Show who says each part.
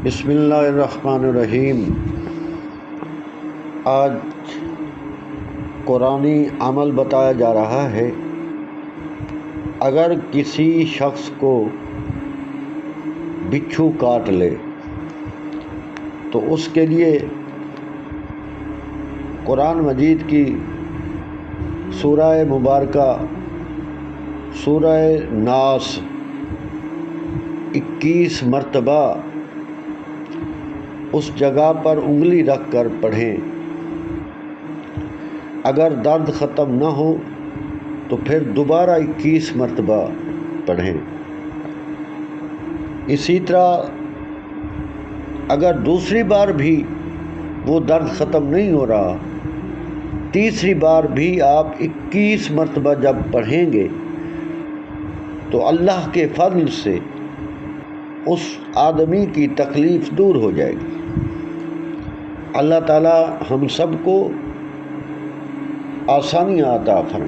Speaker 1: بسم اللہ الرحمن الرحیم۔ آج قرآنی عمل بتایا جا رہا ہے۔ اگر کسی شخص کو بچھو کاٹ لے تو اس کے لیے قرآن مجید کی سورہ مبارکہ سورہ ناس 21 مرتبہ اس جگہ پر انگلی رکھ کر پڑھیں۔ اگر درد ختم نہ ہو تو پھر دوبارہ 21 مرتبہ پڑھیں۔ اسی طرح اگر دوسری بار بھی وہ درد ختم نہیں ہو رہا، تیسری بار بھی آپ 21 مرتبہ جب پڑھیں گے تو اللہ کے فضل سے اس آدمی کی تکلیف دور ہو جائے گی۔ اللہ تعالی ہم سب کو آسانیاں عطا فرمائے۔